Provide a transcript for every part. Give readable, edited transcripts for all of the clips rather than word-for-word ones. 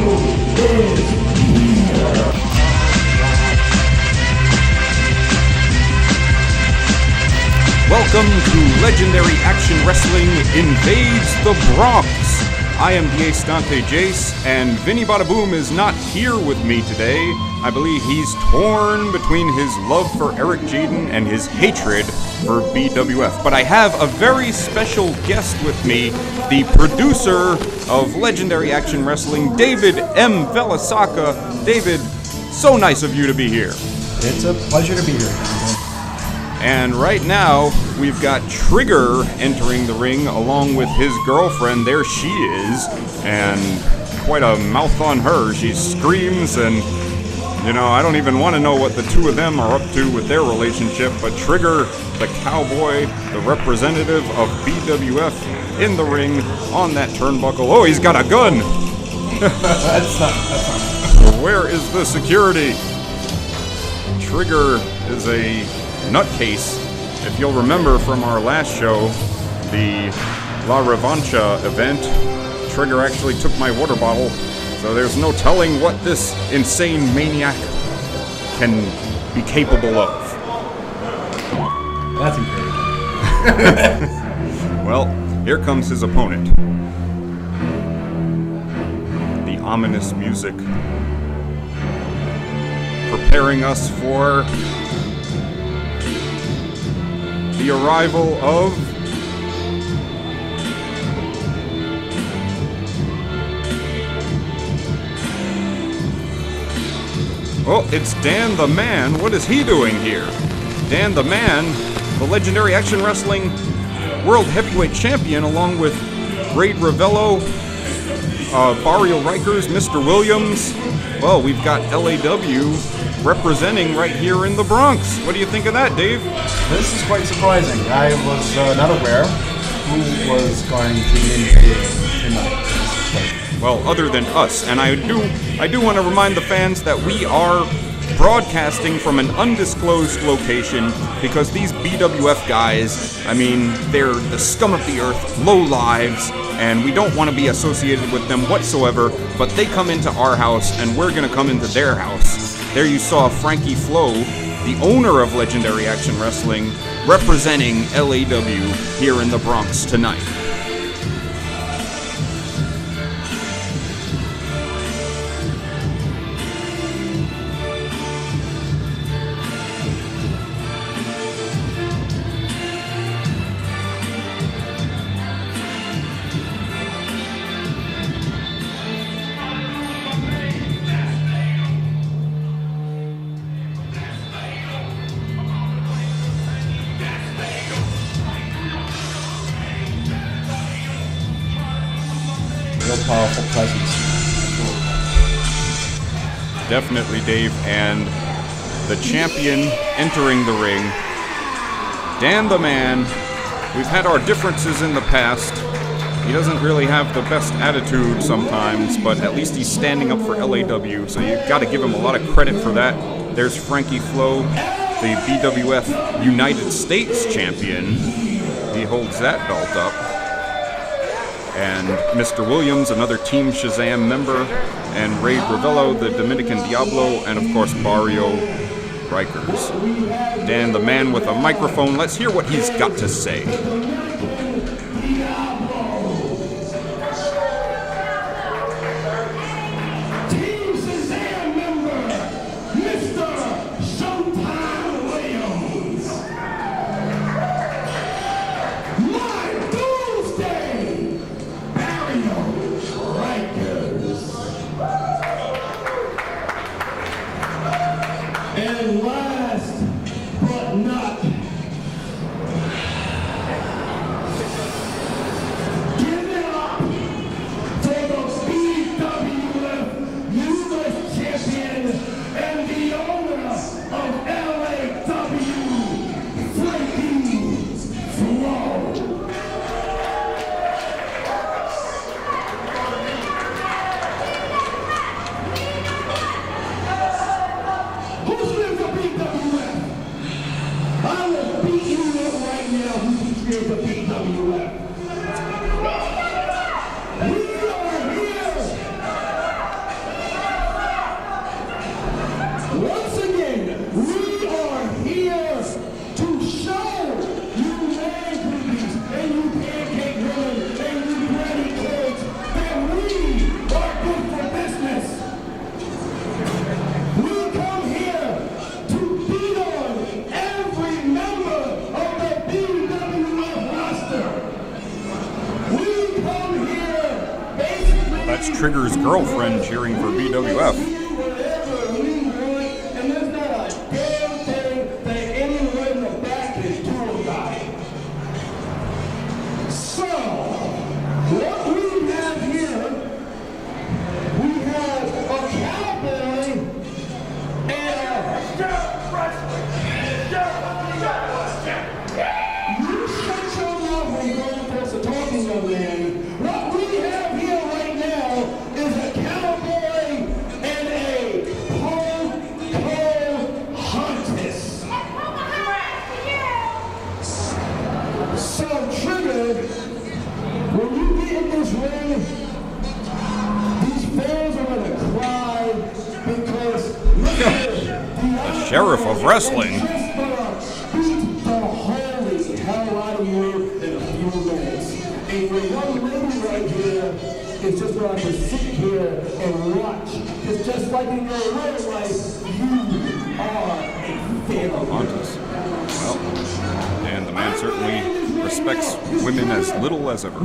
Welcome to Legendary Action Wrestling Invades The Bronx. I am LAW Dante Jayce, and Vinny Bada Boom is not here with me today. I believe he's torn between his love for Eric Jaden and his hatred for BWF. But I have a very special guest with me, the producer of Legendary Action Wrestling, David M. Velesaca. David, so nice of you to be here. It's a pleasure to be here. And right now, we've got Trigger entering the ring along with his girlfriend. There she is, and quite a mouth on her. She screams, and, you know, I don't even want to know what the two of them are up to with their relationship, but Trigger, the cowboy, the representative of BWF, in the ring on that turnbuckle. Oh, he's got a gun! That's not. Where is the security? Trigger is a nutcase. If you'll remember from our last show, the La Revancha event, Trigger actually took my water bottle, so there's no telling what this insane maniac can be capable of. That's encouraging. Well, here comes his opponent. The ominous music preparing us for the arrival of oh, it's Dan the Man. What is he doing here? Dan the Man, the Legendary Action Wrestling World Heavyweight Champion, along with Rade, Ravello, Barrio, Rykers, Mr. Williams. Well, we've got LAW representing right here in the Bronx. What do you think of that, Dave? This is quite surprising. I was not aware who was going to invade tonight. Well, other than us, and I do want to remind the fans that we are broadcasting from an undisclosed location because these BWF guys, I mean, they're the scum of the earth, low lives, and we don't want to be associated with them whatsoever, but they come into our house and we're going to come into their house. There you saw Frankie Flo, the owner of Legendary Action Wrestling, representing LAW here in the Bronx tonight. Real powerful presence. Definitely, Dave, and the champion entering the ring, Dan the Man. We've had our differences in the past. He doesn't really have the best attitude sometimes, but at least he's standing up for LAW, so you've got to give him a lot of credit for that. There's Frankie Flo, the BWF United States champion. He holds that belt up. And Mr. Williams, another Team Shazam member, and Rade Ravello, the Dominican Diablo, and of course Barrio, Rykers. Dan the Man with a microphone. Let's hear what he's got to say. And last but not Trigger's girlfriend cheering for BWF. The sheriff of wrestling. Beat the holy hell out of you in a few minutes. And your young lady right here is just going to sit here and watch. It's just like in your real life, you are a failure. Well, and the man certainly respects women as little as ever.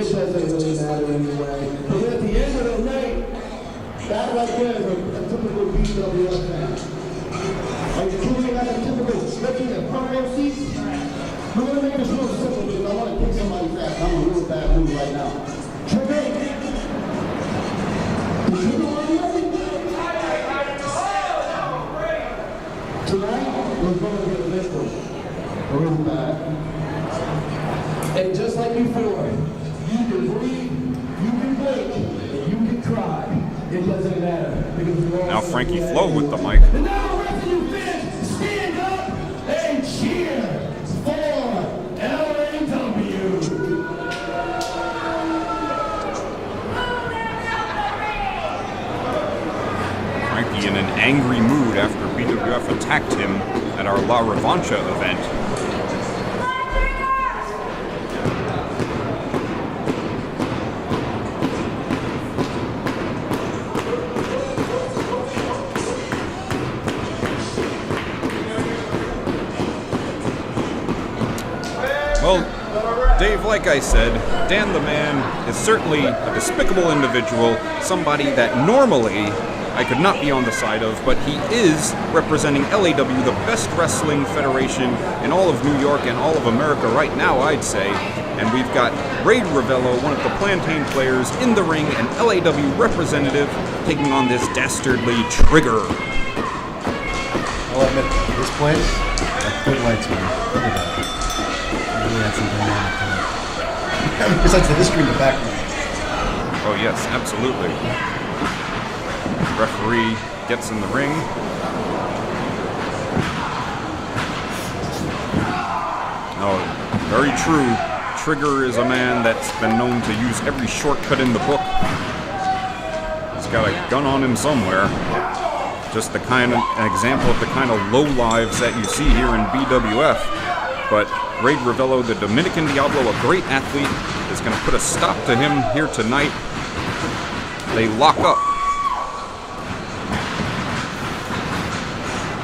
It doesn't really matter anyway. But at the end of the night, that right there is a typical BWF fan. Are you truly like a typical slipping and front row seats? We're going to make this real simple because I want to kick somebody's ass. I'm a real bad move right now. Trigger. Tonight, we're going to get a victim. Real bad. And just like before, you can breathe, you can blink, and you can cry. It doesn't matter. Because now Frankie Flo with the mic. And now wrestling fans, stand up and cheer for LAW. Frankie in an angry mood after BWF attacked him at our La Revancha event. Well, Dave, like I said, Dan the Man is certainly a despicable individual, somebody that normally I could not be on the side of, but he is representing LAW, the best wrestling federation in all of New York and all of America right now, I'd say. And we've got Rade Ravello, one of the Plantain players, in the ring, an LAW representative, taking on this dastardly Trigger. I'll admit, this place, like good lights, man. Look at that. Really had some dynamic to it. Besides the history in the background. Oh yes, absolutely. Referee gets in the ring. Oh, very true. Trigger is a man that's been known to use every shortcut in the book. He's got a gun on him somewhere. Just an example of the kind of lowlives that you see here in BWF. But Rade Ravello, the Dominican Diablo, a great athlete, is going to put a stop to him here tonight. They lock up.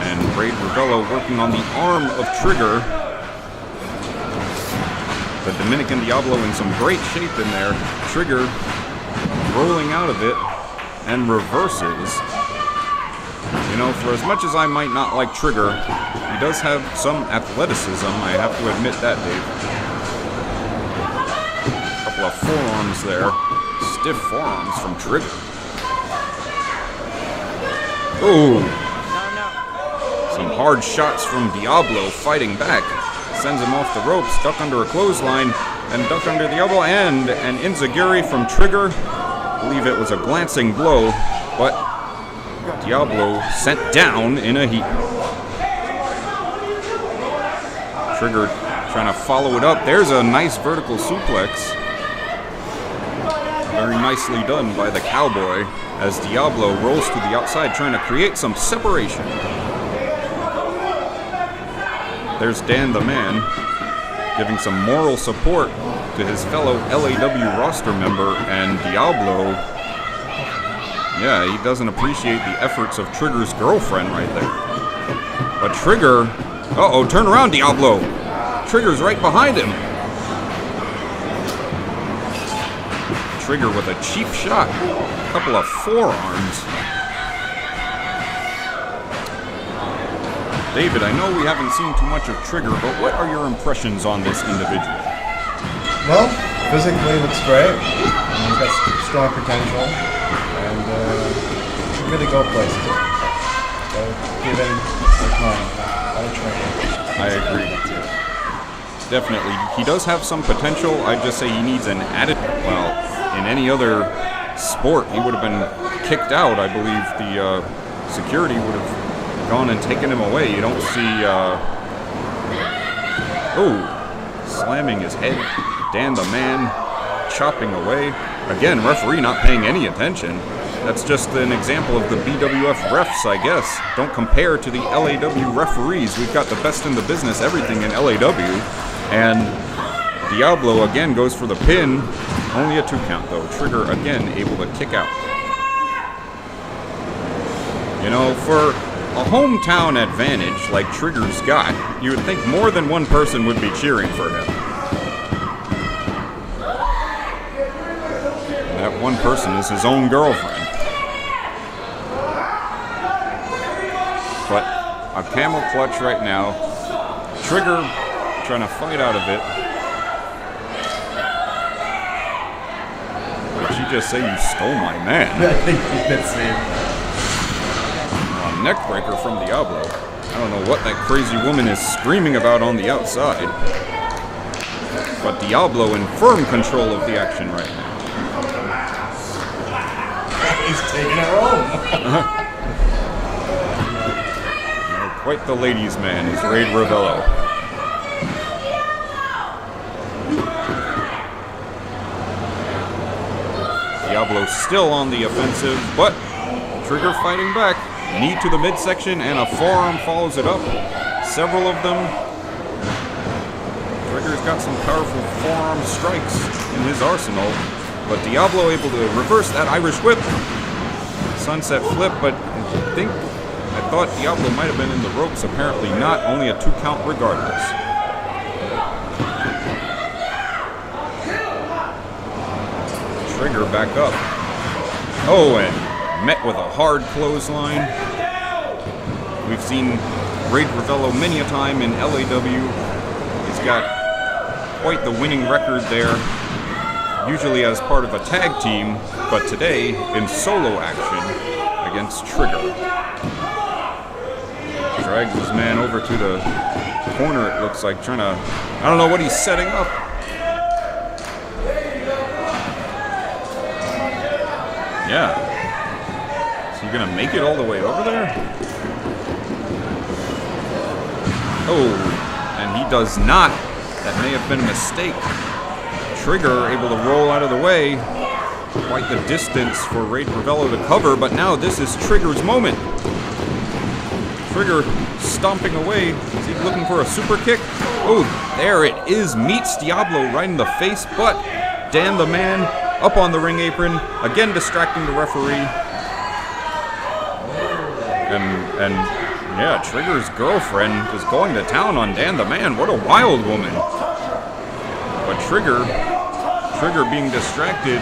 And Rade Ravello working on the arm of Trigger. The Dominican Diablo in some great shape in there. Trigger rolling out of it and reverses. You know, for as much as I might not like Trigger, he does have some athleticism, I have to admit that, Dave. A couple of forearms there. Stiff forearms from Trigger. Ooh. Some hard shots from Diablo fighting back. Sends him off the ropes, duck under a clothesline, and duck under the elbow, and an enziguri from Trigger. I believe it was a glancing blow, but Diablo sent down in a heap. Trigger trying to follow it up. There's a nice vertical suplex. Very nicely done by the Cowboy as Diablo rolls to the outside trying to create some separation. There's Dan the Man. giving some moral support to his fellow LAW roster member, and Diablo, yeah, he doesn't appreciate the efforts of Trigger's girlfriend right there. But Trigger, uh-oh, turn around, Diablo. Trigger's right behind him. Trigger with a cheap shot, a couple of forearms. David, I know we haven't seen too much of Trigger, but what are your impressions on this individual? Well, physically looks great. He's got strong potential, and should really go places. So give him the time. I agree. Definitely, he does have some potential. I'd just say he needs an added. Well, in any other sport, he would have been kicked out. I believe the security would have gone and taken him away. You don't see, slamming his head. Dan the Man chopping away. Again, referee not paying any attention. That's just an example of the BWF refs, I guess. Don't compare to the LAW referees. We've got the best in the business, everything in LAW. And Diablo again goes for the pin. Only a 2 count though. Trigger again able to kick out. You know, for a hometown advantage like Trigger's got, you would think more than one person would be cheering for him. And that one person is his own girlfriend. But a camel clutch right now. Trigger trying to fight out of it. Did she just say you stole my man? I think he did say it. Neck breaker from Diablo. I don't know what that crazy woman is screaming about on the outside. But Diablo in firm control of the action right now. He's taking it home. Quite the ladies' man is Rade Ravello. Diablo still on the offensive, but Trigger fighting back. Knee to the midsection, and a forearm follows it up. Several of them. Trigger's got some powerful forearm strikes in his arsenal, but Diablo able to reverse that Irish whip. Sunset flip, but I thought Diablo might have been in the ropes. Apparently not. Only a 2 count regardless. Trigger back up. Oh, and met with a hard clothesline. We've seen Rade Ravello many a time in LAW. He's got quite the winning record there, usually as part of a tag team, but today in solo action against Trigger. Drags his man over to the corner, it looks like, trying to, I don't know what he's setting up. Yeah. Gonna make it all the way over there? Oh, and he does not. That may have been a mistake. Trigger able to roll out of the way. Quite the distance for Rade Ravello to cover, but now this is Trigger's moment. Trigger stomping away. Is he looking for a super kick? Oh, there it is. Meets Diablo right in the face, but Dan the Man up on the ring apron, again distracting the referee. And yeah, Trigger's girlfriend is going to town on Dan the Man. What a wild woman. But Trigger being distracted.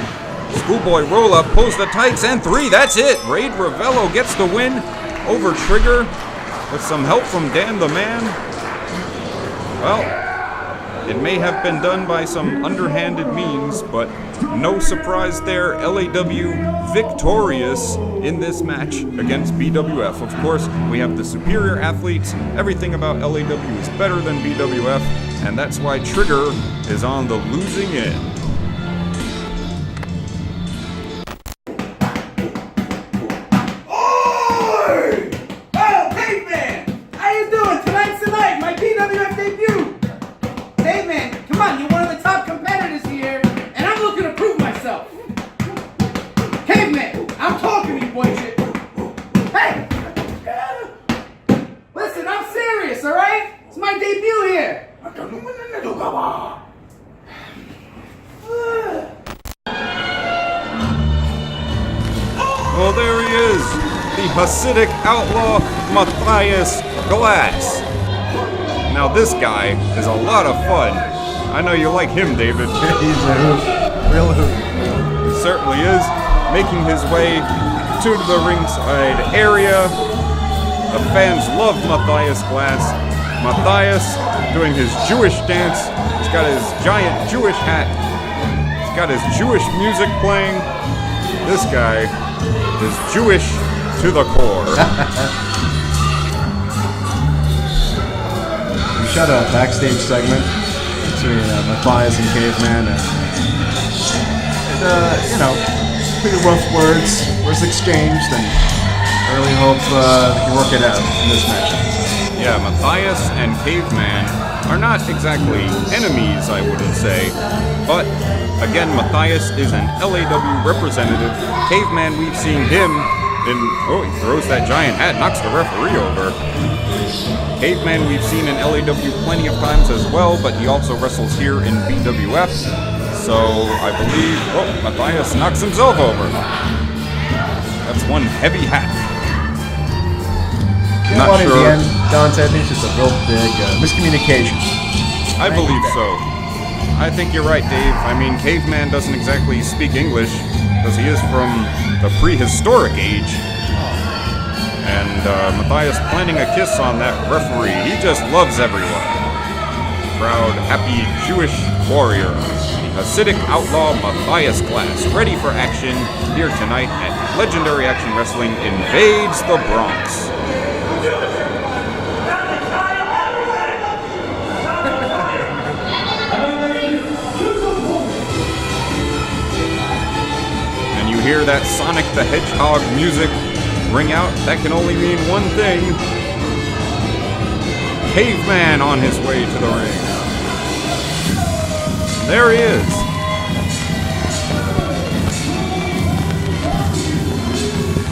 Schoolboy roll up, pulls the tights, and 3. That's it. Rade Ravello gets the win over Trigger with some help from Dan the Man. Well, it may have been done by some underhanded means, but no surprise there. LAW victorious in this match against BWF. Of course, we have the superior athletes. Everything about LAW is better than BWF, and that's why Trigger is on the losing end. Oi! Oh, Caveman! How you doing? Tonight's the night, my BWF debut! Caveman, come on, you're one of the top competitors here, and I'm looking to prove myself. Caveman, I'm talking to you, boy shit. Hey! Listen, I'm serious, alright? It's my debut here. Well, there he is, the Hasidic outlaw Mathias Glass. Now this guy is a lot of fun. I know you like him, David. He's a hoot. Real hoot. He certainly is, making his way to the ringside area. The fans love Mathias Glass. Mathias doing his Jewish dance. He's got his giant Jewish hat. He's got his Jewish music playing. This guy is Jewish to the core. We shot a backstage segment between Mathias and Caveman, and pretty rough words exchanged, and I really hope they can work it out in this match. Yeah, Mathias and Caveman are not exactly enemies, I wouldn't say, but again, Mathias is an LAW representative. Caveman, we've seen him in, he throws that giant hat, knocks the referee over. Caveman we've seen in LAW plenty of times as well, but he also wrestles here in BWF. So I believe, Mathias knocks himself over. That's one heavy hat. Not sure. sure. In the end, Dante, I think it's just a real big miscommunication. I believe so. I think you're right, Dave. I mean, Caveman doesn't exactly speak English, because he is from the prehistoric age. And Mathias planting a kiss on that referee. He just loves everyone. Proud, happy Jewish warrior. The Hasidic outlaw Mathias Glass, ready for action here tonight at Legendary Action Wrestling Invades the Bronx. And you hear that Sonic the Hedgehog music ring out. That can only mean one thing. Caveman on his way to the ring. There he is.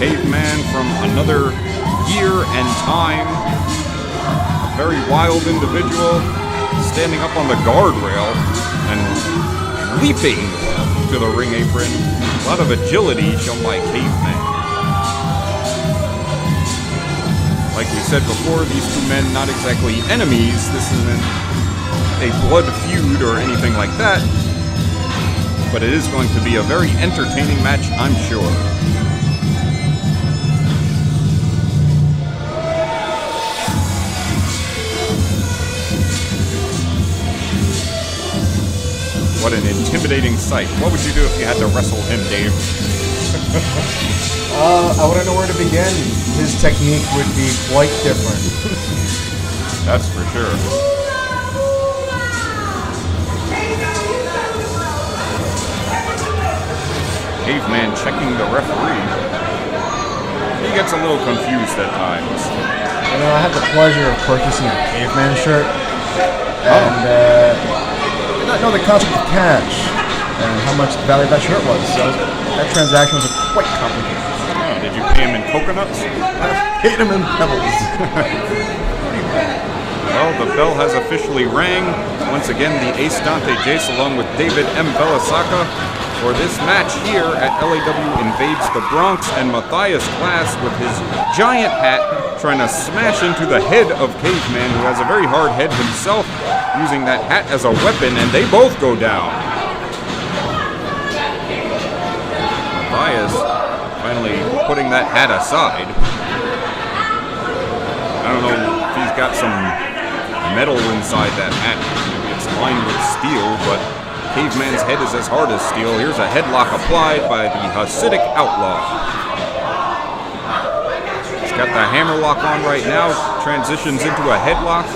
Caveman from another year and time. A very wild individual, standing up on the guardrail and leaping to the ring apron. A lot of agility shown by Caveman. Like we said before, these two men not exactly enemies. This isn't a blood feud or anything like that. But it is going to be a very entertaining match, I'm sure. What an intimidating sight. What would you do if you had to wrestle him, Dave? I wouldn't know where to begin. His technique would be quite different. That's for sure. Caveman checking the referee. He gets a little confused at times. You know, I had the pleasure of purchasing a Caveman shirt, and did not know the concept of cash and how much the value of that shirt was. So that transaction was quite complicated. Oh, did you pay him in coconuts? I paid him in pebbles. Well, the bell has officially rang. Once again, the Ace Dante Jayce along with David M. Velesaca for this match here at LAW Invades the Bronx, and Mathias Glass with his giant hat trying to smash into the head of Caveman, who has a very hard head himself, using that hat as a weapon, and they both go down. Mathias finally putting that hat aside. I don't know if he's got some metal inside that hat. Maybe it's lined with steel, but Caveman's head is as hard as steel. Here's a headlock applied by the Hasidic outlaw. He's got the hammer lock on right now, transitions into a headlock.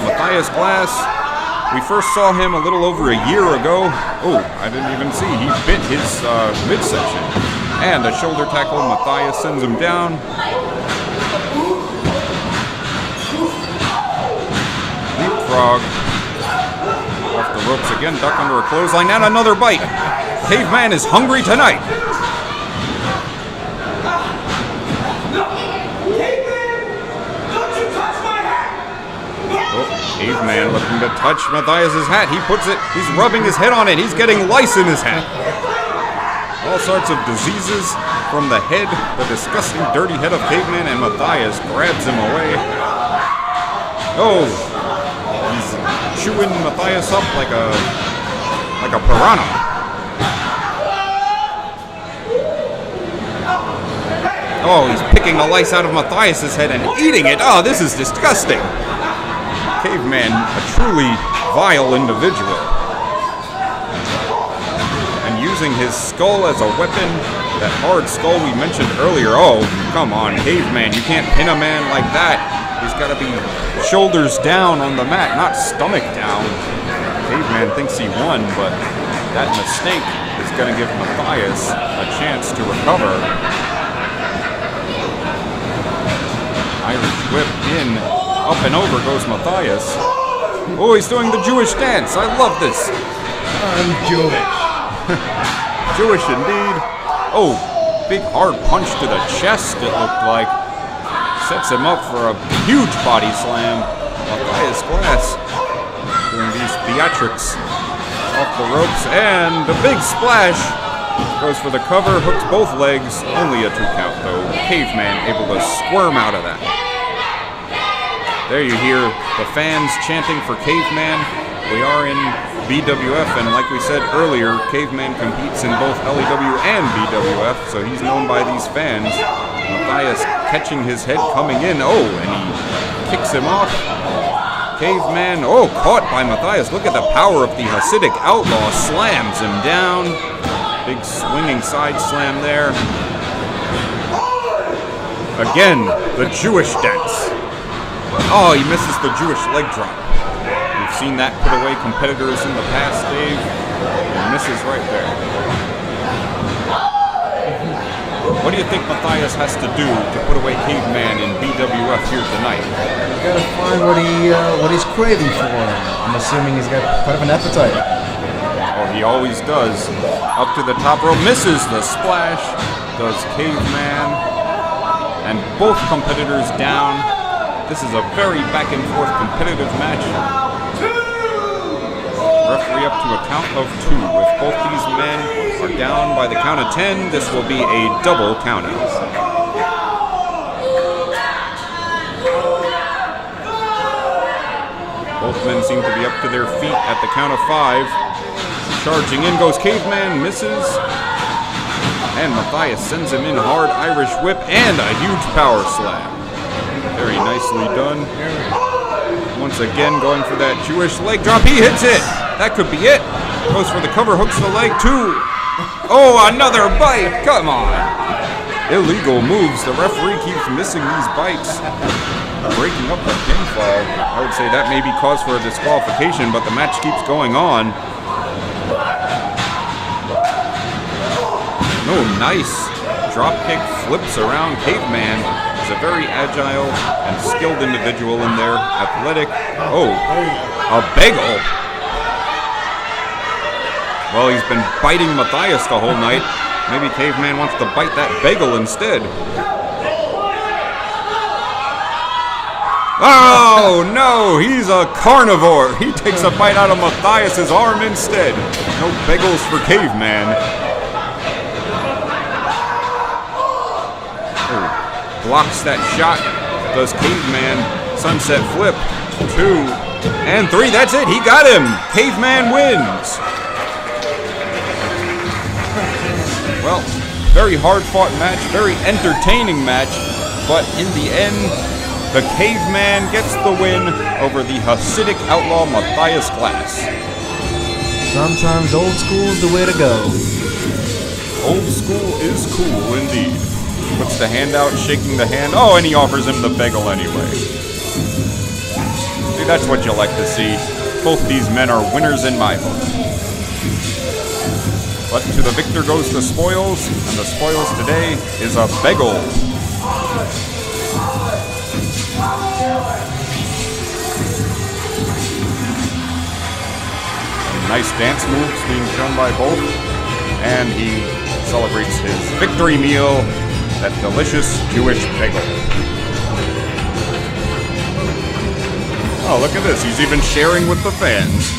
Mathias Glass, we first saw him a little over a year ago. Oh, I didn't even see. He bit his midsection. And a shoulder tackle. Mathias sends him down. Leapfrog. Off the ropes again, duck under a clothesline, and another bite. Caveman is hungry tonight. Caveman looking to touch Mathias' hat. He puts it, he's rubbing his head on it. He's getting lice in his hat. All sorts of diseases from the head, the disgusting, dirty head of Caveman, and Mathias grabs him away. Oh, he's chewing Mathias up like a piranha. Oh, he's picking the lice out of Mathias' head and eating it. Oh, this is disgusting. Caveman, a truly vile individual. And using his skull as a weapon, that hard skull we mentioned earlier. Oh, come on, Caveman, you can't pin a man like that. He's got to be shoulders down on the mat, not stomach down. Caveman thinks he won, but that mistake is going to give Mathias a chance to recover. Irish whip in, up and over goes Mathias. Oh, he's doing the Jewish dance. I love this. I'm Jewish. Jewish indeed. Oh, big hard punch to the chest, it looked like. Sets him up for a huge body slam. Mathias Glass doing these theatrics off the ropes, and the big splash. Goes for the cover, hooks both legs. Only a 2 count though. Caveman able to squirm out of that. There you hear the fans chanting for Caveman. We are in BWF, and like we said earlier, Caveman competes in both LAW and BWF, so he's known by these fans. Mathias catching his head coming in. Oh, and he kicks him off. Caveman, oh, caught by Mathias. Look at the power of the Hasidic outlaw. Slams him down. Big swinging side slam there. Again, the Jewish dance. Oh, he misses the Jewish leg drop. We've seen that put away competitors in the past, Dave. He misses right there. What do you think Mathias has to do to put away Caveman in BWF here tonight? He's got to find what he's craving for. I'm assuming he's got quite of an appetite. Oh, he always does. Up to the top rope, misses the splash, does Caveman, and both competitors down. This is a very back and forth competitive match. Referee up to a count of 2. If both these men are down by the count of 10, this will be a double countout. Both men seem to be up to their feet at the count of 5. Charging in goes Caveman, misses. And Mathias sends him in hard Irish whip and a huge power slam. Very nicely done. Once again going for that Jewish leg drop. He hits it. That could be it. Goes for the cover, hooks the leg too. Oh, another bite. Come on. Illegal moves. The referee keeps missing these bites. Breaking up the pinfall. I would say that may be cause for a disqualification, but the match keeps going on. Oh, nice. Drop kick flips around. Caveman is a very agile and skilled individual in there. Athletic. Oh, a bagel. Well, he's been biting Mathias the whole night. Maybe Caveman wants to bite that bagel instead. Oh, no, he's a carnivore. He takes a bite out of Mathias' arm instead. No bagels for Caveman. Blocks that shot. Does Caveman. Sunset flip. 2 and 3. That's it. He got him. Caveman wins. Well, very hard-fought match. Very entertaining match. But in the end, the Caveman gets the win over the Hasidic outlaw Mathias Glass. Sometimes old school is the way to go. Old school is cool indeed. Puts the hand out, shaking the hand. Oh, and he offers him the bagel anyway. See, that's what you like to see. Both these men are winners in my book. But to the victor goes the spoils, and the spoils today is a bagel. Nice dance moves being shown by both, and he celebrates his victory meal, that delicious Jewish bagel. Oh, look at this. He's even sharing with the fans.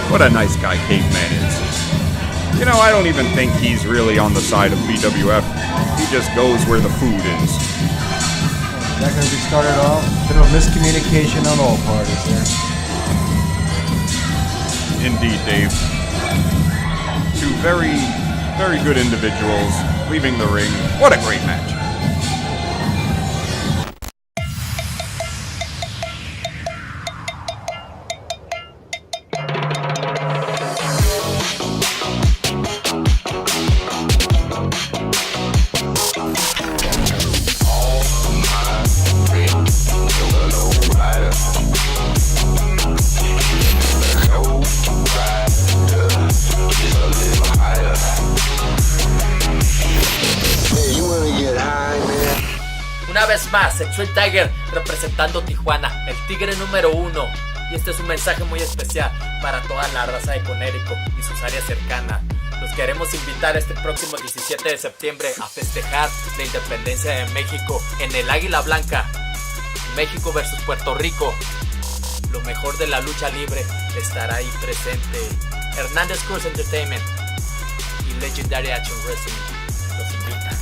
What a nice guy Caveman is. You know, I don't even think he's really on the side of BWF. He just goes where the food is. That going to be started off. Bit of miscommunication on all parties there. Indeed, Dave. Two very, very good individuals leaving the ring. What a great match. Una vez más, Sexual Tiger representando Tijuana, el tigre número 1. Y este es un mensaje muy especial para toda la raza de Conérico y sus áreas cercanas. Los queremos invitar este próximo 17 de septiembre a festejar la independencia de México en el Águila Blanca. México versus Puerto Rico. Lo mejor de la lucha libre estará ahí presente. Hernández Cruz Entertainment y Legendary Action Wrestling los invitan.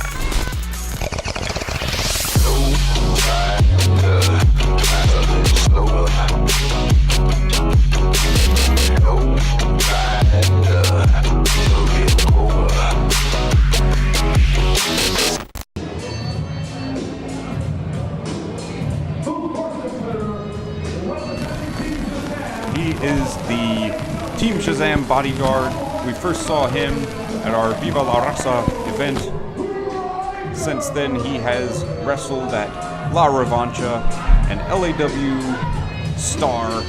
He is the Team Shazam bodyguard. We first saw him at our Viva La Raza event. Since then, he has wrestled at La Revancha and LAW star,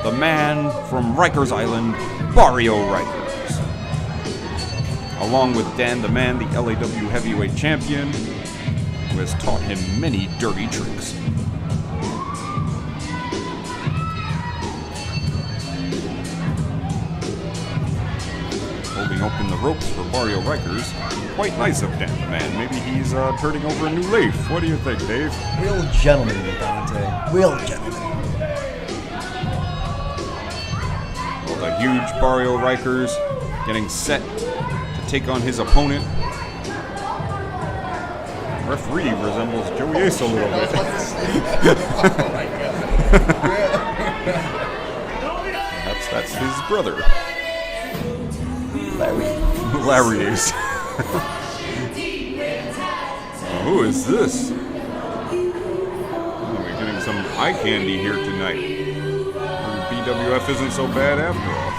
the man from Rykers Island, Barrio Rykers. Along with Dan the Man, the LAW heavyweight champion, who has taught him many dirty tricks. Holding open the ropes for Barrio Rykers. Quite nice of Dan the Man. Maybe he's turning over a new leaf. What do you think, Dave? Real gentleman, Dante. Real gentleman. Well, the huge Barrio Rykers getting set to take on his opponent. Referee resembles Joe Jayce a little bit. Perhaps that's his brother. Larry Jayce. Who is this? Oh, we're getting some eye candy here tonight. BWF isn't so bad after all.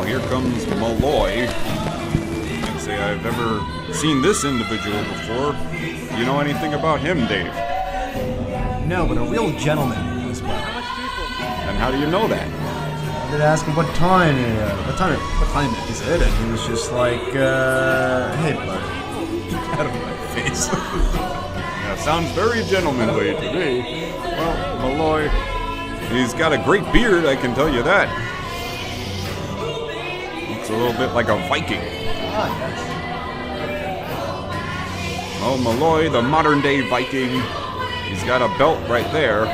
Here comes Malloy. I can't say I've ever seen this individual before. You know anything about him, Dave? No, but a real gentleman in this place. And how do you know that? I did ask him what time is it, and he was just like, hey, buddy, get out of my face. Yeah, sounds very gentlemanly to me. Well, Malloy, he's got a great beard, I can tell you that. A little bit like a Viking. Oh, Malloy, the modern day Viking. He's got a belt right there.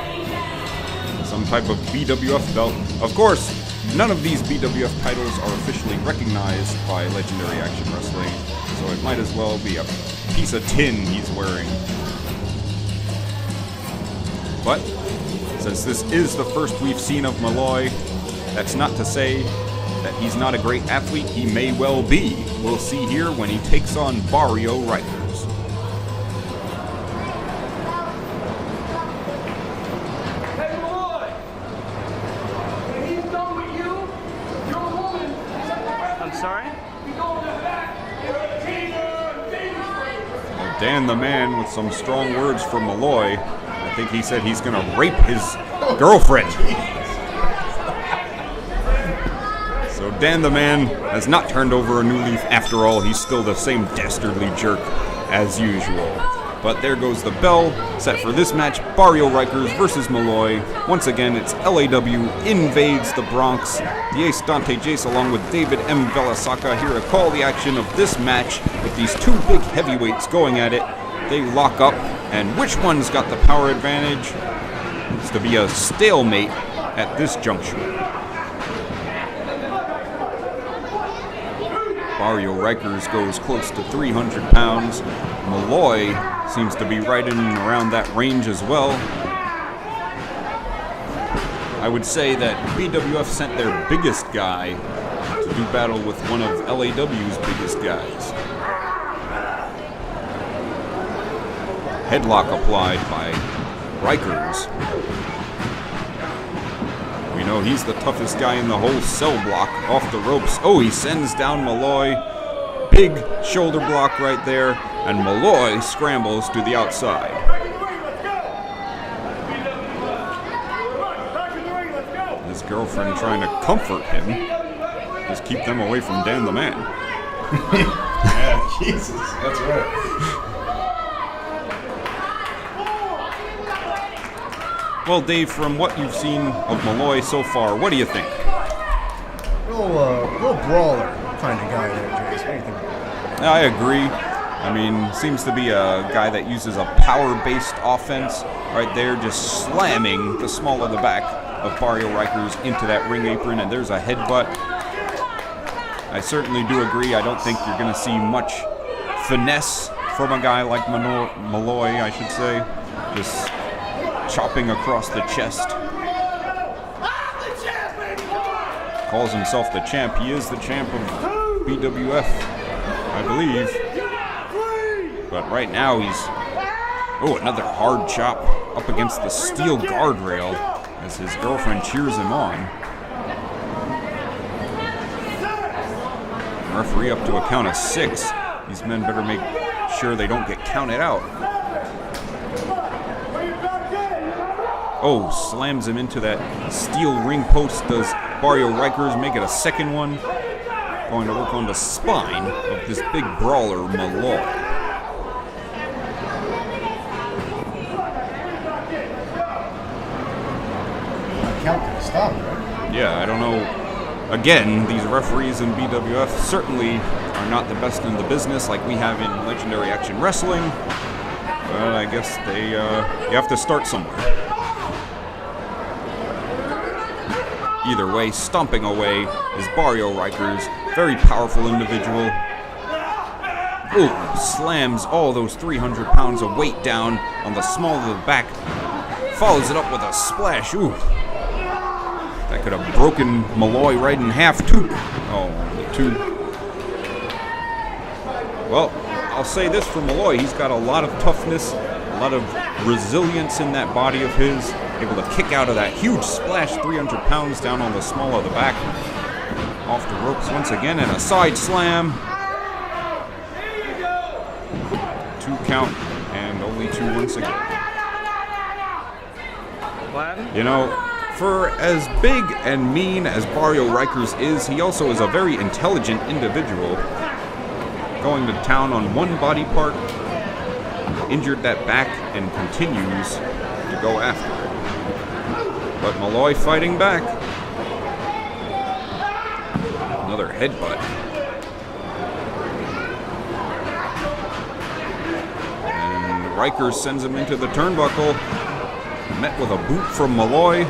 Some type of BWF belt. Of course, none of these BWF titles are officially recognized by Legendary Action Wrestling, so it might as well be a piece of tin he's wearing. But, since this is the first we've seen of Malloy, that's not to say that he's not a great athlete. He may well be. We'll see here when he takes on Barrio Rykers. Hey, Malloy! When he's done with you, your woman... I'm sorry? You go in the back, Well, Dan the Man with some strong words for Malloy. I think he said he's gonna rape his girlfriend. So Dan the Man has not turned over a new leaf after all. He's still the same dastardly jerk as usual. But there goes the bell, set for this match, Barrio Rykers versus Malloy. Once again, it's LAW Invades The Bronx. The Ace Dante Jayce along with David M. Velesaca here to call the action of this match with these two big heavyweights going at it. They lock up, and which one's got the power advantage? It's to be a stalemate at this juncture. Barrio Rykers goes close to 300 pounds. Malloy seems to be right in and around that range as well. I would say that BWF sent their biggest guy to do battle with one of LAW's biggest guys. Headlock applied by Rykers. We know he's the toughest guy in the whole cell block off the ropes. Oh, he sends down Malloy. Big shoulder block right there. And Malloy scrambles to the outside. His girlfriend trying to comfort him. Just keep them away from Dan the Man. Yeah, Jesus, that's right. Well, Dave, from what you've seen of Malloy so far, what do you think? Real brawler kind of guy there, Jayce. What do you think? I agree. I mean, seems to be a guy that uses a power-based offense right there, just slamming the small of the back of Barrio Rykers into that ring apron, and there's a headbutt. I certainly do agree. I don't think you're going to see much finesse from a guy like Malloy, I should say. Just chopping across the chest. Calls himself the champ. He is the champ of BWF, I believe. But right now he's... Oh, another hard chop up against the steel guardrail as his girlfriend cheers him on. Referee up to a count of 6. These men better make sure they don't get counted out. Oh, slams him into that steel ring post. Does Barrio Rykers make it a second one? Going to work on the spine of this big brawler, Malloy. Count can stop, right? Yeah, I don't know. Again, these referees in BWF certainly are not the best in the business like we have in Legendary Action Wrestling. But I guess they you have to start somewhere. Either way, stomping away is Barrio Rykers. Very powerful individual. Ooh, slams all those 300 pounds of weight down on the small of the back. Follows it up with a splash. Ooh. That could have broken Malloy right in half, too. Oh, the 2. Well, I'll say this for Malloy. He's got a lot of toughness, a lot of resilience in that body of his. Able to kick out of that huge splash, 300 pounds down on the small of the back. Off the ropes once again, and a side slam. 2 count, and only 2 once again. You know, for as big and mean as Barrio Rykers is, he also is a very intelligent individual. Going to town on one body part, injured that back, and continues to go after it. But Malloy fighting back. Another headbutt. And Rykers sends him into the turnbuckle. Met with a boot from Malloy.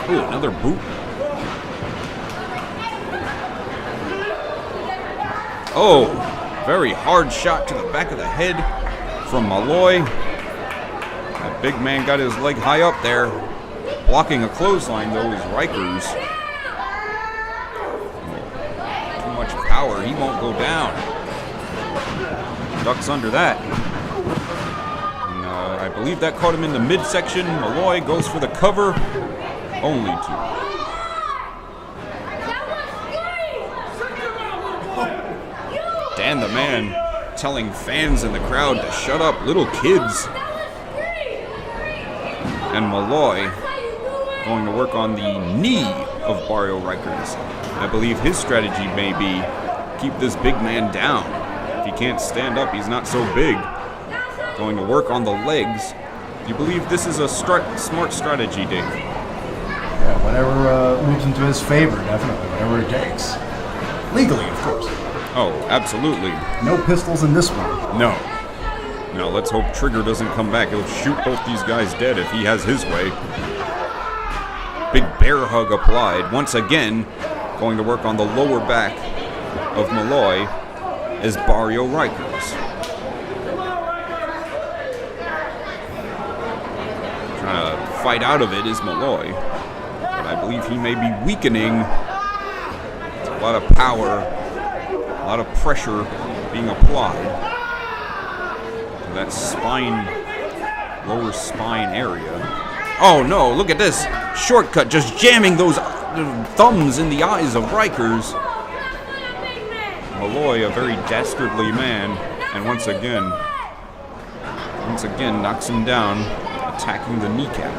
Ooh, another boot. Oh, very hard shot to the back of the head from Malloy. That big man got his leg high up there. Blocking a clothesline, though, is Rykers. Too much power, he won't go down. Ducks under that. And, I believe that caught him in the midsection. Malloy goes for the cover. Only 2. Dan the Man telling fans in the crowd to shut up, little kids. And Malloy going to work on the knee of Barrio Rykers. I believe his strategy may be keep this big man down. If he can't stand up, he's not so big. Going to work on the legs. Do you believe this is a smart strategy, Dave? Yeah, whatever moves into his favor, definitely. Whatever it takes. Legally, of course. Oh, absolutely. No pistols in this one. No. No, let's hope Trigger doesn't come back. He'll shoot both these guys dead if he has his way. Big bear hug applied. Once again, going to work on the lower back of Malloy is Barrio Rykers. Trying to fight out of it is Malloy. But I believe he may be weakening. It's a lot of power, a lot of pressure being applied to that spine, lower spine area. Oh no, look at this. Shortcut, just jamming those thumbs in the eyes of Rykers. Malloy, a very dastardly man, and once again knocks him down, attacking the kneecap.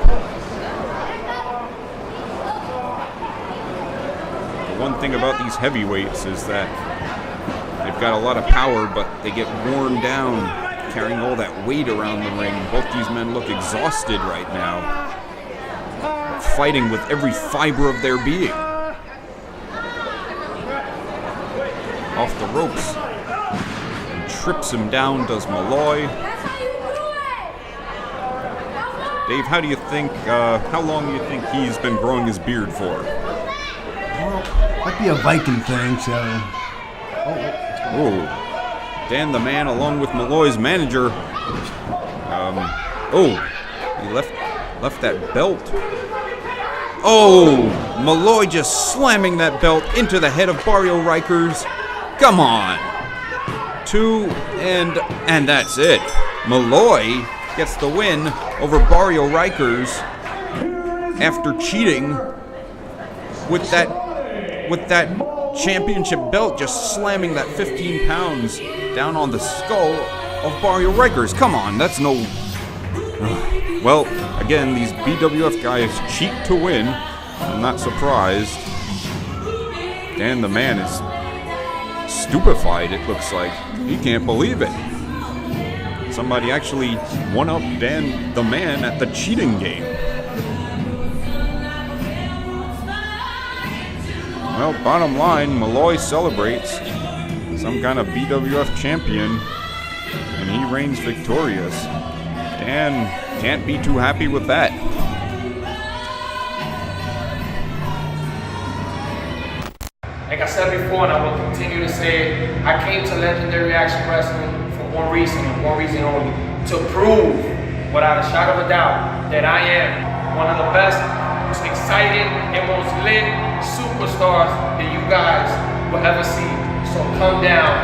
The one thing about these heavyweights is that they've got a lot of power, but they get worn down carrying all that weight around the ring. Both these men look exhausted right now, fighting with every fiber of their being. Off the ropes. And trips him down, does Malloy. Dave, how do you think, how long do you think he's been growing his beard for? Well, might be a Viking thing, so... Oh, Dan the Man along with Malloy's manager. He left that belt. Oh, Malloy just slamming that belt into the head of Barrio Rykers. Come on. 2, and that's it. Malloy gets the win over Barrio Rykers after cheating with that championship belt, just slamming that 15 pounds down on the skull of Barrio Rykers. Come on, that's no... Well, again, these BWF guys cheat to win. I'm not surprised. Dan the Man is stupefied, it looks like. He can't believe it. Somebody actually one-up Dan the Man at the cheating game. Well, bottom line, Malloy celebrates some kind of BWF champion, and he reigns victorious. Dan can't be too happy with that. Like I said before, and I will continue to say it, I came to Legendary Action Wrestling for one reason and one reason only: to prove, without a shadow of a doubt, that I am one of the best, most exciting, and most lit superstars that you guys will ever see. So come down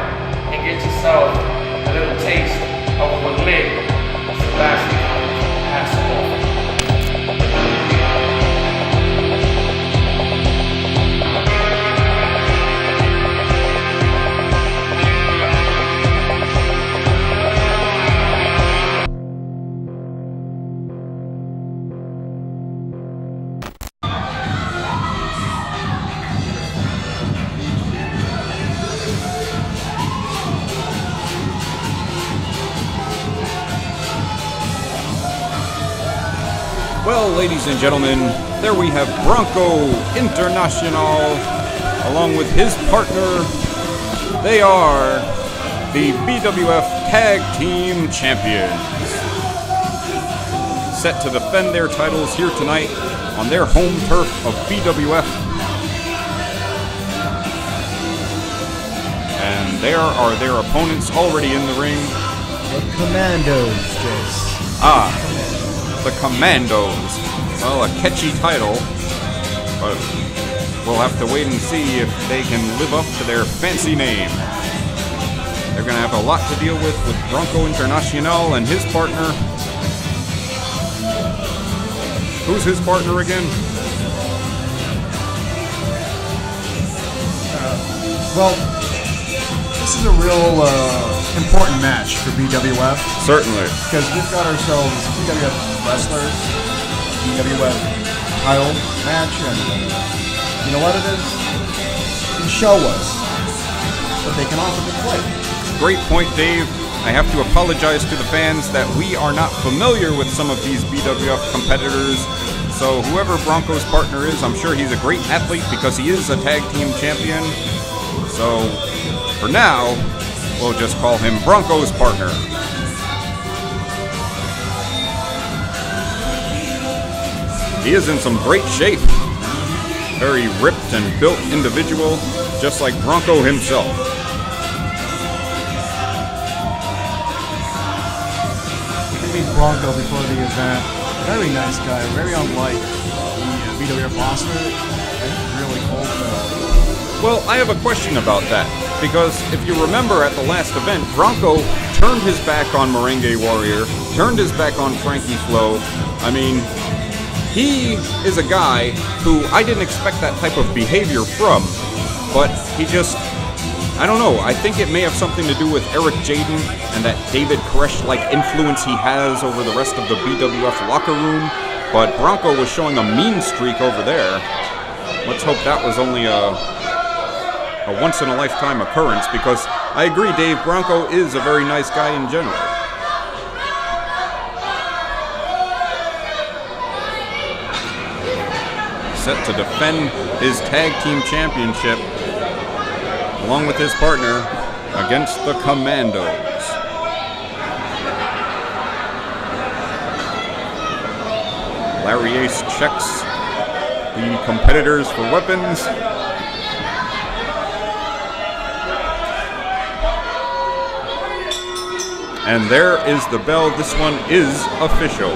and get yourself a little taste of what lit Sebastian has to offer. Well, ladies and gentlemen, there we have Bronco International, along with his partner. They are the BWF Tag Team Champions, set to defend their titles here tonight on their home turf of BWF. And there are their opponents already in the ring. The Commandos, Jayce. The Commandos. Well, a catchy title, but we'll have to wait and see if they can live up to their fancy name. They're going to have a lot to deal with Bronco International and his partner. Who's his partner again? Well, this is a real important match for BWF. Certainly. Because we've got ourselves BWF wrestlers, BWF title match, and you know what it is? They can show us what they can offer to play. great point, Dave. I have to apologize to the fans that we are not familiar with some of these BWF competitors. So whoever Bronco's partner is, I'm sure he's a great athlete because he is a tag team champion. So for now, we'll just call him Bronco's partner. He is in some great shape. Very ripped and built individual, just like Bronco himself. We meet Bronco before the event. Very nice guy, very unlike the BWF roster. Really cold. Well, I have a question about that, because if you remember at the last event, Bronco turned his back on Merengue Warrior, turned his back on Frankie Flo. I mean, he is a guy who I didn't expect that type of behavior from, but he just, I don't know, I think it may have something to do with Eric Jaden and that David Koresh-like influence he has over the rest of the BWF locker room, but Bronco was showing a mean streak over there. Let's hope that was only a once-in-a-lifetime occurrence, because I agree, Dave, Bronco is a very nice guy in general. Set to defend his tag team championship along with his partner against the Commandos. Larry Ace checks the competitors for weapons. And there is the bell. This one is official.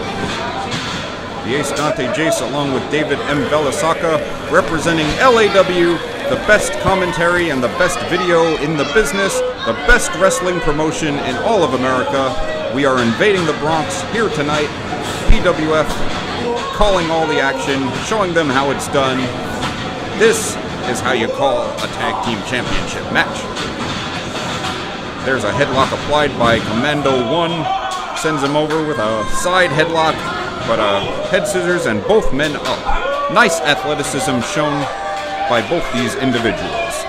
The Ace Dante Jayce along with David M. Velesaca representing LAW, the best commentary and the best video in the business, the best wrestling promotion in all of America. We are invading the Bronx here tonight. PWF calling all the action, showing them how it's done. This is how you call a tag team championship match. There's a headlock applied by Commando 1, sends him over with a side headlock, but head scissors and both men up. Nice athleticism shown by both these individuals.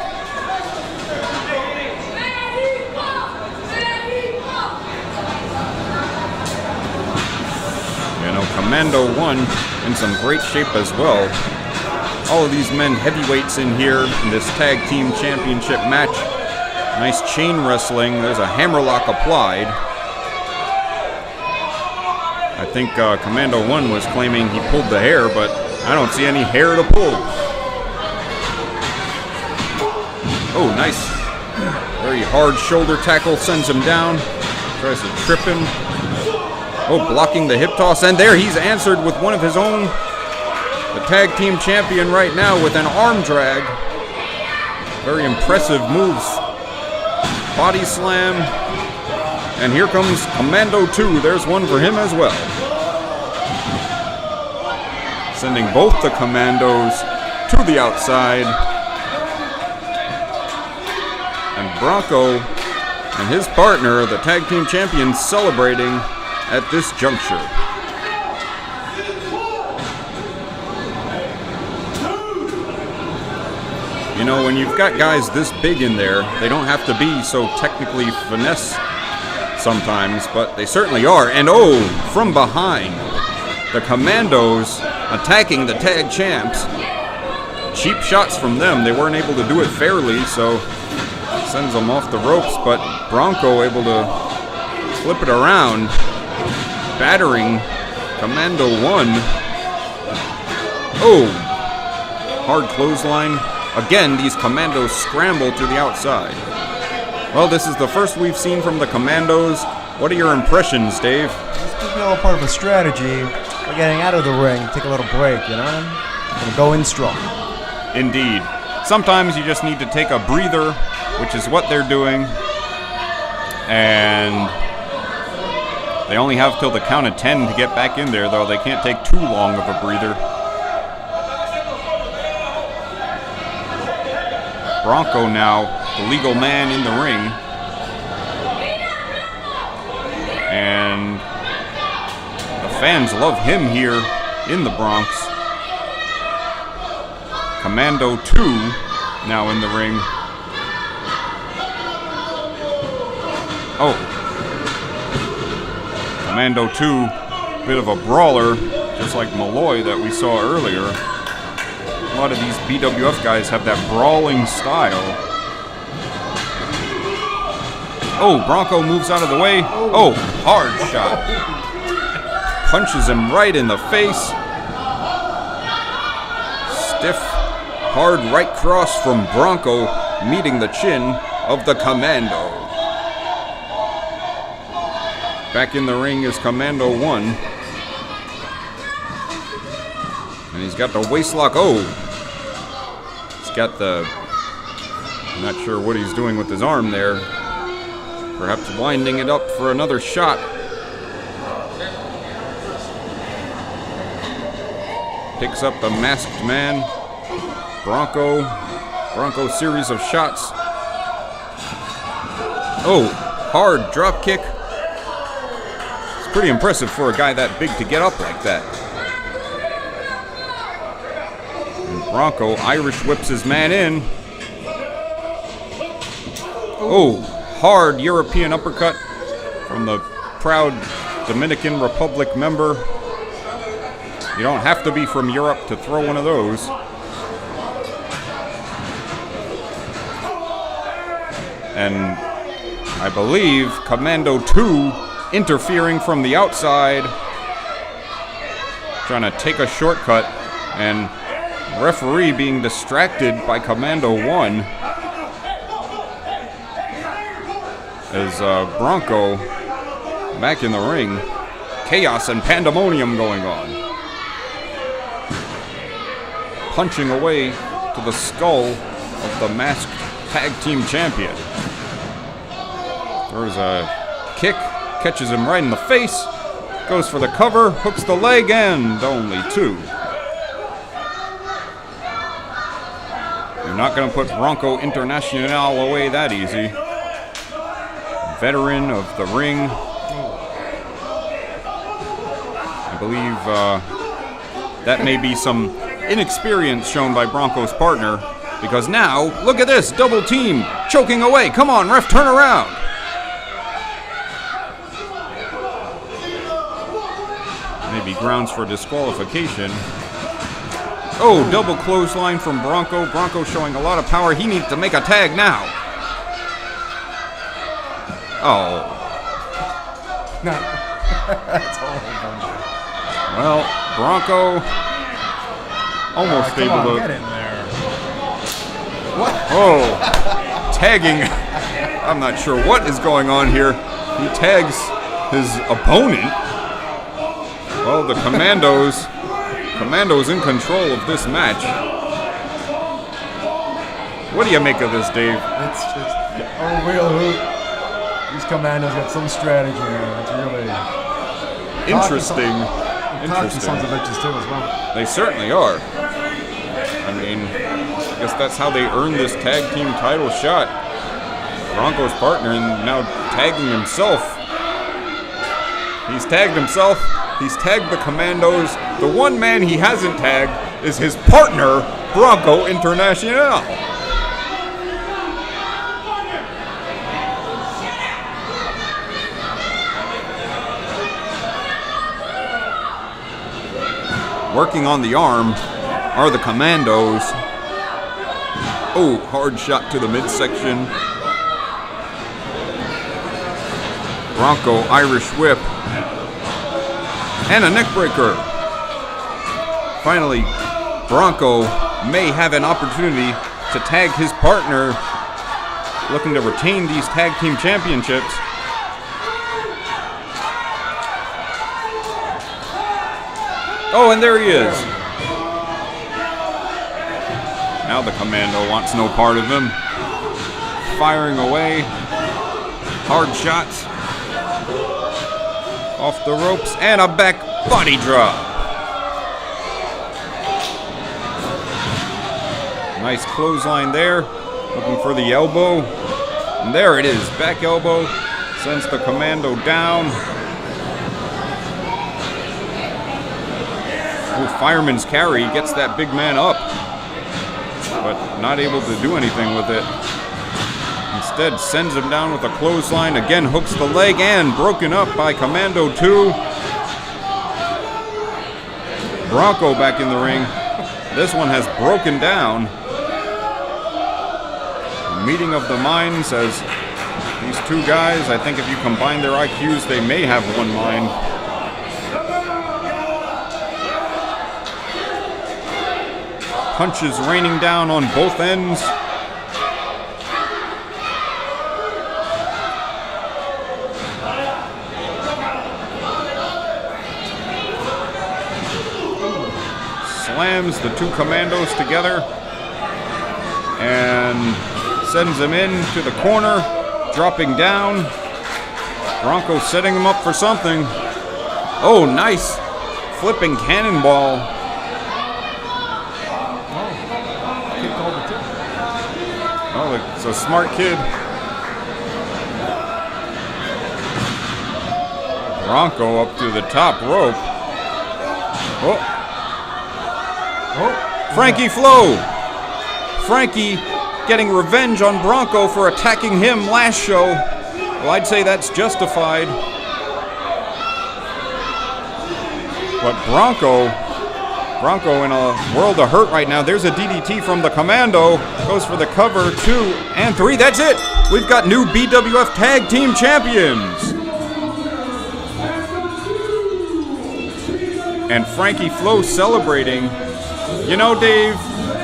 You know, Commando 1 in some great shape as well. All of these men heavyweights in here in this tag team championship match. Nice chain wrestling. There's a hammerlock applied. I think Commando 1 was claiming he pulled the hair, but I don't see any hair to pull. Oh, nice. Very hard shoulder tackle, sends him down. Tries to trip him. Oh, blocking the hip toss, and there he's answered with one of his own. The tag team champion right now with an arm drag. Very impressive moves. Body slam. And here comes Commando 2. There's one for him as well. Sending both the Commandos to the outside. And Bronco and his partner, the tag team champions, celebrating at this juncture. You know, when you've got guys this big in there, they don't have to be so technically finesse sometimes, but they certainly are. And oh, from behind, the Commandos attacking the tag champs. Cheap shots from them. They weren't able to do it fairly, so sends them off the ropes, but Bronco able to flip it around, battering Commando 1. Oh, hard clothesline. Again, these Commandos scramble to the outside. Well, this is the first we've seen from the Commandos. What are your impressions, Dave? It's all part of a strategy. We're getting out of the ring, take a little break, you know? And go in strong. Indeed. Sometimes you just need to take a breather, which is what they're doing. And they only have till the count of 10 to get back in there, though. They can't take too long of a breather. Bronco now, the legal man in the ring. And the fans love him here in the Bronx. Commando 2 now in the ring. Oh. Commando 2, bit of a brawler, just like Malloy that we saw earlier. A lot of these BWF guys have that brawling style. Oh, Bronco moves out of the way. Oh, hard shot. Punches him right in the face. Stiff, hard right cross from Bronco, meeting the chin of the Commando. Back in the ring is Commando 1. And he's got the waistlock. Oh! He's got the... I'm not sure what he's doing with his arm there. Perhaps winding it up for another shot. Picks up the masked man. Bronco series of shots. Oh, hard drop kick. It's pretty impressive for a guy that big to get up like that. And Bronco Irish whips his man in. Oh, hard European uppercut from the proud Dominican Republic member. You don't have to be from Europe to throw one of those. And I believe Commando 2 interfering from the outside, trying to take a shortcut, and referee being distracted by Commando 1 as Bronco back in the ring. Chaos and pandemonium going on. Punching away to the skull of the masked tag team champion. Throws a kick, catches him right in the face, goes for the cover, hooks the leg, and only 2. You're not going to put Bronco International away that easy. Veteran of the ring. I believe that may be some inexperience shown by Bronco's partner, because now, look at this, double team, choking away. Come on, ref, turn around. Maybe grounds for disqualification. Oh, double clothesline from Bronco. Bronco showing a lot of power. He needs to make a tag now. Oh. No. That's all. Well, Bronco almost able to... Get in there. What? Oh, tagging. I'm not sure what is going on here. He tags his opponent. Well, the Commandos in control of this match. What do you make of this, Dave? It's just unreal. These Commandos got some strategy there. It's really interesting. Interesting. Sons of bitches too as well. They certainly are. I mean, I guess that's how they earned this tag team title shot. Bronco's partner and now tagging himself. He's tagged himself. He's tagged the Commandos. The one man he hasn't tagged is his partner, Bronco International. Working on the arm are the Commandos. Oh, hard shot to the midsection. Bronco Irish whip. And a neckbreaker. Finally, Bronco may have an opportunity to tag his partner, looking to retain these tag team championships. Oh, and there he is. Now the Commando wants no part of him. Firing away. Hard shots. Off the ropes, and a back body drop. Nice clothesline there. Looking for the elbow. And there it is, back elbow. Sends the Commando down. Ooh, fireman's carry gets that big man up, but not able to do anything with it. Instead, sends him down with a clothesline. Again, hooks the leg and broken up by Commando 2. Bronco back in the ring. This one has broken down. Meeting of the minds as these two guys, I think if you combine their IQs, they may have one mind. Punches raining down on both ends. Slams the two Commandos together and sends them into the corner, dropping down. Bronco setting him up for something. Oh, nice flipping cannonball. Oh, it's a smart kid. Bronco up to the top rope. Oh. Frankie Flo. Frankie getting revenge on Bronco for attacking him last show. Well, I'd say that's justified. But Bronco in a world of hurt right now. There's a DDT from the Commando. Goes for the cover, 2 and 3. That's it. We've got new BWF Tag Team Champions. And Frankie Flo celebrating. You know, Dave,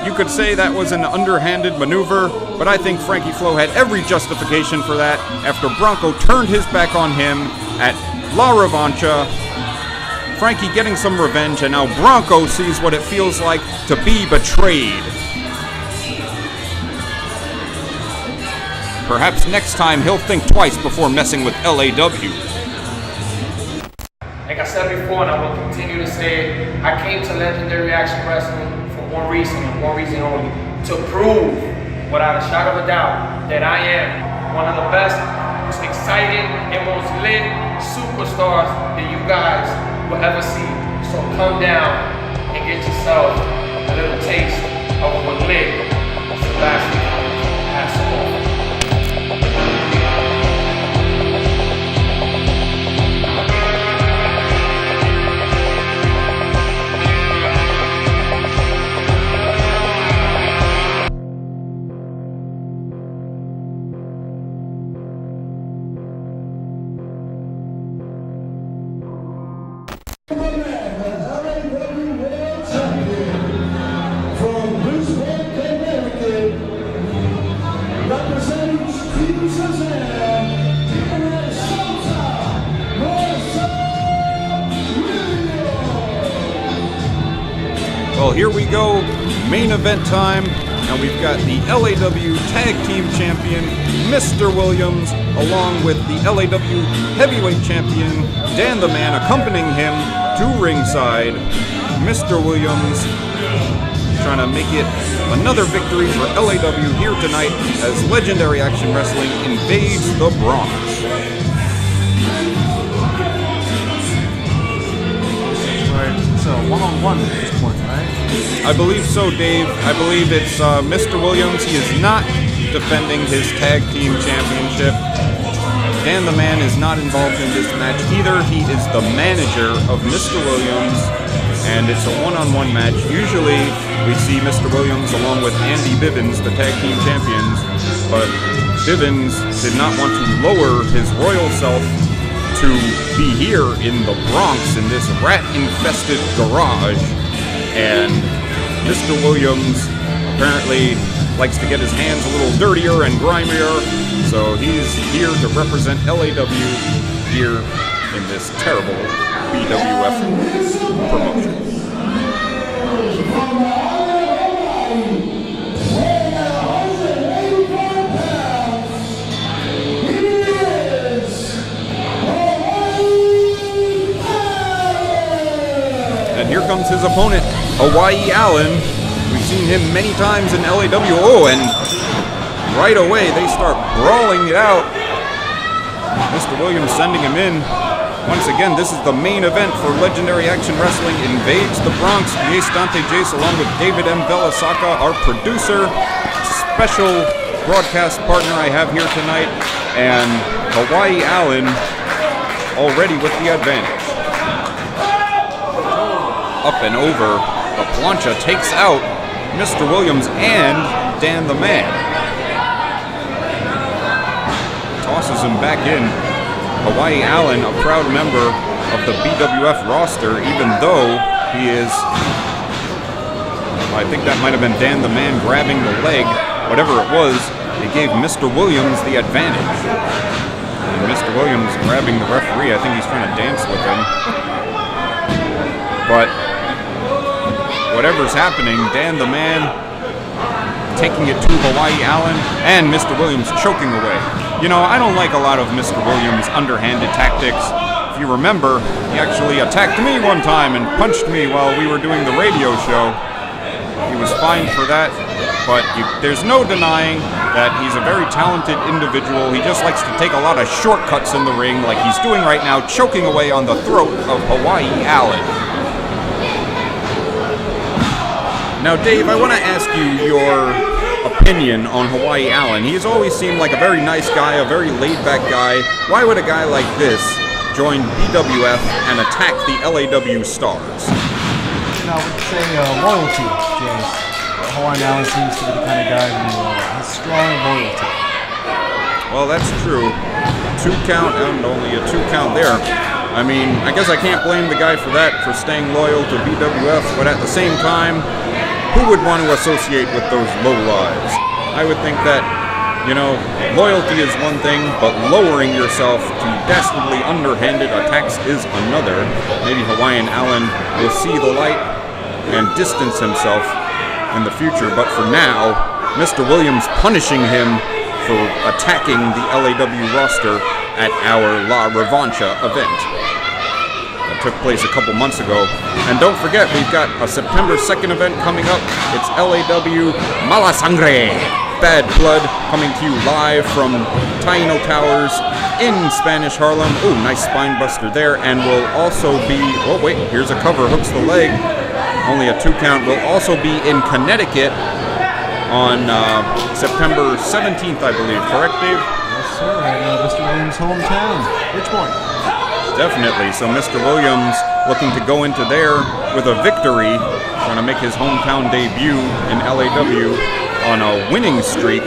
you could say that was an underhanded maneuver, but I think Frankie Flo had every justification for that after Bronco turned his back on him at La Revancha. Frankie getting some revenge, and now Bronco sees what it feels like to be betrayed. Perhaps next time he'll think twice before messing with LAW. Like I said before, and I will continue to say, I came to Legendary Action Wrestling for one reason and one reason only. To prove, without a shadow of a doubt, that I am one of the best, most exciting, and most lit superstars that you guys will ever see. So come down and get yourself a little taste of what lit Sebastian has to offer. Well, here we go, main event time, and we've got the LAW Tag Team Champion, Mr. Williams, along with the LAW Heavyweight Champion, Dan the Man, accompanying him to ringside. Mr. Williams trying to make it another victory for LAW here tonight as Legendary Action Wrestling invades the Bronx. It's a one-on-one at this point, right? I believe so, Dave. I believe it's Mr. Williams. He is not defending his tag team championship. Dan the Man is not involved in this match either. He is the manager of Mr. Williams, and it's a one-on-one match. Usually, we see Mr. Williams along with Andy Bivens, the tag team champions, but Bivens did not want to lower his royal self to be here in the Bronx in this rat-infested garage, and Mr. Williams apparently likes to get his hands a little dirtier and grimier, so he's here to represent LAW here in this terrible BWF promotion. And here comes his opponent, Hawaii Allen. We've seen him many times in LAW. Oh, and right away they start brawling it out. Mr. Williams sending him in. Once again, this is the main event for Legendary Action Wrestling Invades the Bronx. LAW Dante Jayce along with David M. Velesaca, our producer. Special broadcast partner I have here tonight, and Hawaii Allen already with the advantage. Up and over, the plancha takes out Mr. Williams and Dan the Man. Tosses him back in. Hawaii Allen, a proud member of the BWF roster, even though he is, I think that might have been Dan the Man grabbing the leg. Whatever it was, it gave Mr. Williams the advantage. And Mr. Williams grabbing the referee, I think he's trying to dance with him. But whatever's happening, Dan the Man taking it to Hawaii Allen, and Mr. Williams choking away. You know, I don't like a lot of Mr. Williams' underhanded tactics. If you remember, he actually attacked me one time and punched me while we were doing the radio show. He was fined for that, but there's no denying that he's a very talented individual. He just likes to take a lot of shortcuts in the ring, like he's doing right now, choking away on the throat of Hawaii Allen. Now, Dave, I want to ask you your opinion on Hawaii Allen. He has always seemed like a very nice guy, a very laid-back guy. Why would a guy like this join BWF and attack the LAW stars? You know, I would say loyalty, James. Hawaii Allen seems to be the kind of guy who has strong loyalty. Well, that's true. 2 count, and only a 2 count there. I mean, I guess I can't blame the guy for that, for staying loyal to BWF, but at the same time, who would want to associate with those low lives? I would think that, you know, loyalty is one thing, but lowering yourself to dastardly underhanded attacks is another. Maybe Hawaiian Allen will see the light and distance himself in the future, but for now, Mr. Williams punishing him for attacking the LAW roster at our La Revancha event. Took place a couple months ago. And don't forget, we've got a September 2nd event coming up. It's LAW Mala Sangre, Bad Blood, coming to you live from Taino Towers in Spanish Harlem. Ooh, nice spine buster there. And we'll also be, oh wait, here's a cover, hooks the leg. Only a 2 count. We'll also be in Connecticut on September 17th, I believe. Correct, Dave? Yes, sir. Mr. Williams' hometown, Richmond. Definitely. So Mr. Williams looking to go into there with a victory, trying to make his hometown debut in LAW on a winning streak,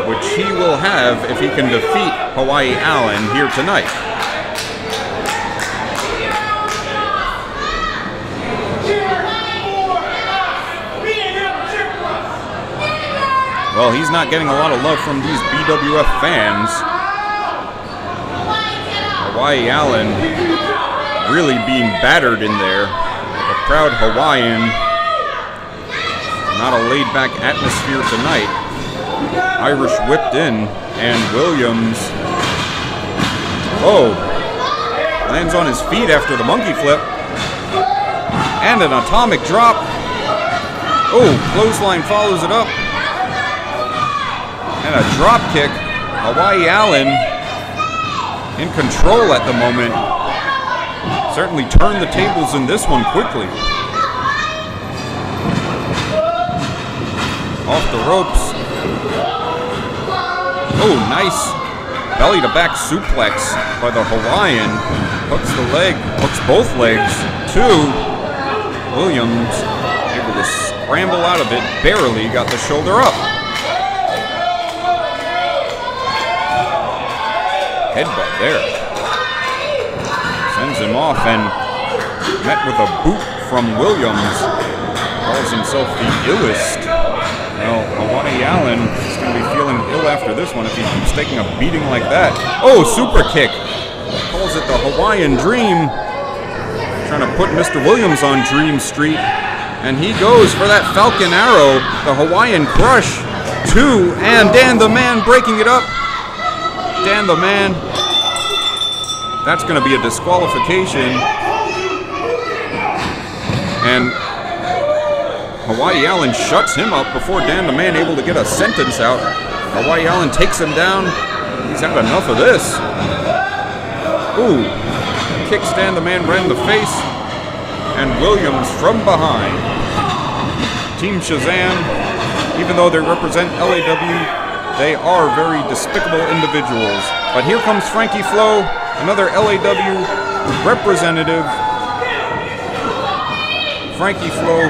which he will have if he can defeat Hawaii Allen here tonight. Well, he's not getting a lot of love from these BWF fans. Hawaii Allen really being battered in there. A proud Hawaiian. Not a laid-back atmosphere tonight. Irish whipped in, and Williams, oh, lands on his feet after the monkey flip. And an atomic drop. Oh, clothesline follows it up. And a drop kick. Hawaii Allen in control at the moment. Certainly turned the tables in this one quickly. Off the ropes. Oh, nice belly to back suplex by the Hawaiian. Hooks the leg, hooks both legs. 2. Williams able to scramble out of it. Barely got the shoulder up. Headbutt there. Sends him off and met with a boot from Williams. Calls himself the illest. Well, Hawaii Allen is going to be feeling ill after this one if he keeps taking a beating like that. Oh, super kick. Calls it the Hawaiian Dream. Trying to put Mr. Williams on Dream Street. And he goes for that Falcon Arrow, the Hawaiian Crush. 2, and Dan the Man breaking it up. Dan the Man. That's going to be a disqualification. And Hawaii Allen shuts him up before Dan the Man able to get a sentence out. Hawaii Allen takes him down. He's had enough of this. Ooh. Kicks Dan the Man right in the face. And Williams from behind. Team Shazam, even though they represent LAW, They are very despicable individuals. But here comes Frankie Flo, another LAW representative. Frankie Flo,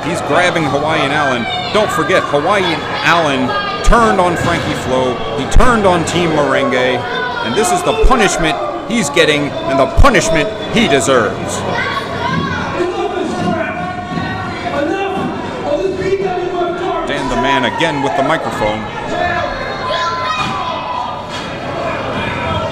he's grabbing Hawaiian Allen. Don't forget, Hawaiian Allen turned on Frankie Flo. He turned on Team Merengue. And this is the punishment he's getting and the punishment he deserves. Dan the Man again with the microphone.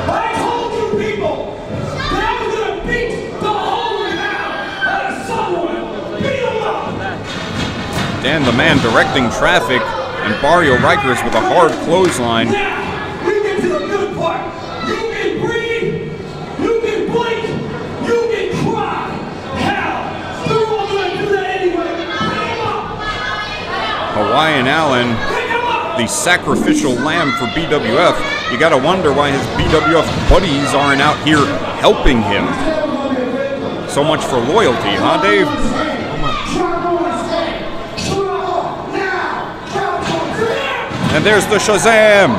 I told you people that I was gonna beat the holy hell out of someone. Beat him up. Dan the Man directing traffic, and Barrio Rykers with a hard clothesline. Now, we get to the good part. You can breathe, you can blink, you can cry. Hell, they're all gonna do that anyway. Pick him up. Hawaiian Allen, Pick him up. the sacrificial lamb for BWF. You gotta wonder why his BWF buddies aren't out here helping him. So much for loyalty, huh, Dave? And there's the Shazam!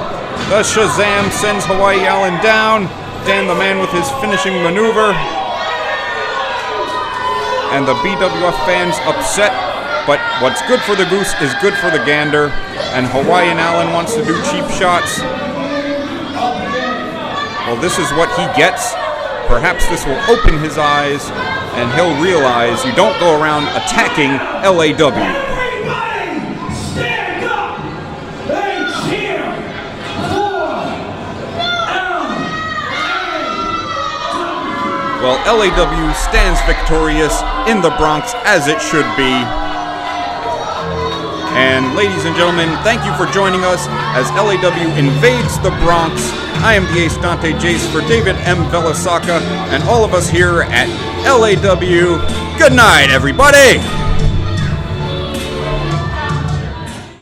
The Shazam sends Hawaii Allen down. Dan the Man with his finishing maneuver. And the BWF fans upset. But what's good for the goose is good for the gander. And Hawaiian Allen wants to do cheap shots. Well, this is what he gets. Perhaps this will open his eyes and he'll realize you don't go around attacking LAW. Well, LAW stands victorious in the Bronx, as it should be. And ladies and gentlemen, thank you for joining us as LAW invades the Bronx. I am the Ace Dante Jayce for David M. Velesaca and all of us here at LAW. Good night, everybody!